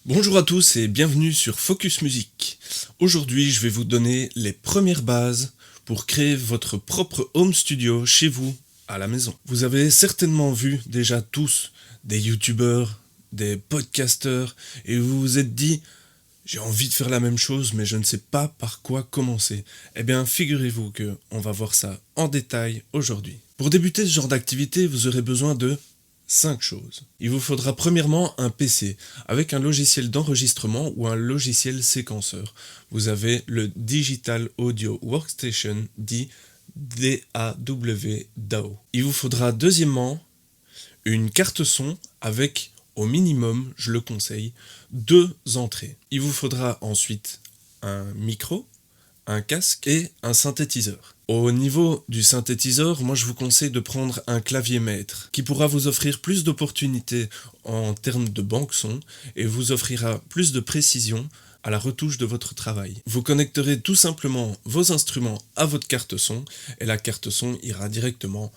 Bonjour à tous et bienvenue sur Focus Music. Aujourd'hui, je vais vous donner les premières bases pour créer votre propre home studio chez vous, à la maison. Vous avez certainement vu déjà tous des youtubeurs, des podcasteurs et vous vous êtes dit « j'ai envie de faire la même chose mais je ne sais pas par quoi commencer ». Eh bien, figurez-vous qu'on va voir ça en détail aujourd'hui. Pour débuter ce genre d'activité, vous aurez besoin de 5 choses. Il vous faudra premièrement un PC avec un logiciel d'enregistrement ou un logiciel séquenceur. Vous avez le Digital Audio Workstation, dit DAW. Il vous faudra deuxièmement une carte son avec, au minimum, je le conseille, 2 entrées. Il vous faudra ensuite un micro, un casque et un synthétiseur. Au niveau du synthétiseur, moi je vous conseille de prendre un clavier maître qui pourra vous offrir plus d'opportunités en termes de banque son et vous offrira plus de précision à la retouche de votre travail. Vous connecterez tout simplement vos instruments à votre carte son et la carte son ira directement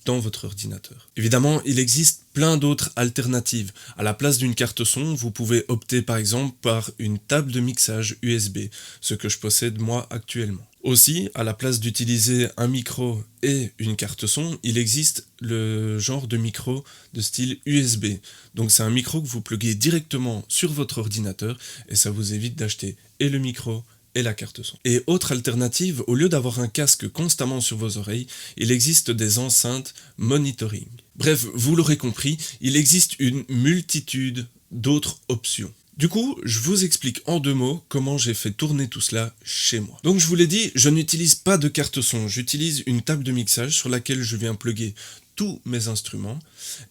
dans votre ordinateur. Évidemment, il existe plein d'autres alternatives. À la place d'une carte son, vous pouvez opter par exemple par une table de mixage USB, ce que je possède moi actuellement. Aussi, à la place d'utiliser un micro et une carte son, il existe le genre de micro de style USB. Donc c'est un micro que vous pluguez directement sur votre ordinateur et ça vous évite d'acheter et le micro et la carte son. Et autre alternative, au lieu d'avoir un casque constamment sur vos oreilles, il existe des enceintes monitoring. Bref, vous l'aurez compris, il existe une multitude d'autres options. Du coup, je vous explique en 2 mots comment j'ai fait tourner tout cela chez moi. Donc je vous l'ai dit, je n'utilise pas de carte son, j'utilise une table de mixage sur laquelle je viens plugger tous mes instruments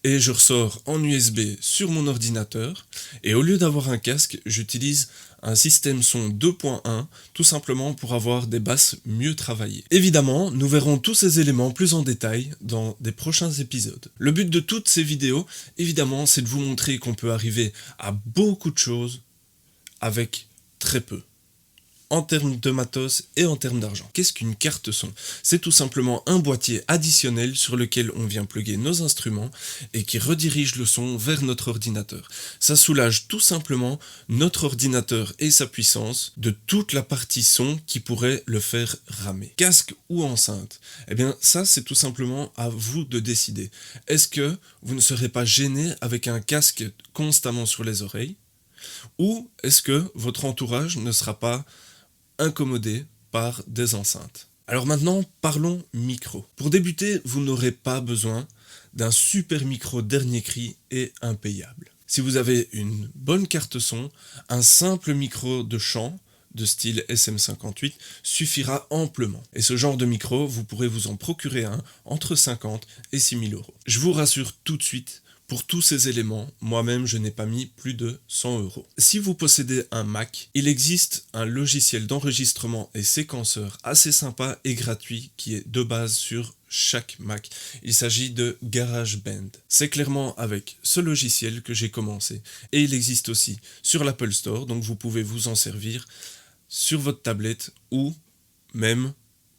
et je ressors en USB sur mon ordinateur et au lieu d'avoir un casque, j'utilise un système son 2.1 tout simplement pour avoir des basses mieux travaillées. Évidemment, nous verrons tous ces éléments plus en détail dans des prochains épisodes. Le but de toutes ces vidéos, évidemment, c'est de vous montrer qu'on peut arriver à beaucoup de choses avec très peu. En termes de matos et en termes d'argent. Qu'est-ce qu'une carte son? C'est tout simplement un boîtier additionnel sur lequel on vient plugger nos instruments et qui redirige le son vers notre ordinateur. Ça soulage tout simplement notre ordinateur et sa puissance de toute la partie son qui pourrait le faire ramer. Casque ou enceinte? Eh bien ça c'est tout simplement à vous de décider. Est-ce que vous ne serez pas gêné avec un casque constamment sur les oreilles? Ou est-ce que votre entourage ne sera pas incommodé par des enceintes? Alors maintenant, parlons micro. Pour débuter, vous n'aurez pas besoin d'un super micro dernier cri et impayable. Si vous avez une bonne carte son, un simple micro de chant de style SM58 suffira amplement. Et ce genre de micro, vous pourrez vous en procurer un entre 50 et 6 000 €. Je vous rassure tout de suite, pour tous ces éléments, moi-même je n'ai pas mis plus de 100 €. Si vous possédez un Mac, il existe un logiciel d'enregistrement et séquenceur assez sympa et gratuit qui est de base sur chaque Mac. Il s'agit de GarageBand. C'est clairement avec ce logiciel que j'ai commencé. Et il existe aussi sur l'Apple Store, donc vous pouvez vous en servir sur votre tablette ou même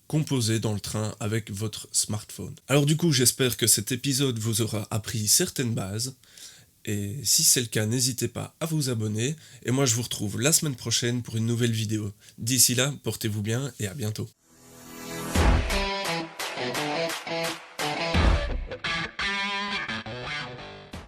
composer dans le train avec votre smartphone. Alors du coup, j'espère que cet épisode vous aura appris certaines bases. Et si c'est le cas, n'hésitez pas à vous abonner. Et moi, je vous retrouve la semaine prochaine pour une nouvelle vidéo. D'ici là, portez-vous bien et à bientôt.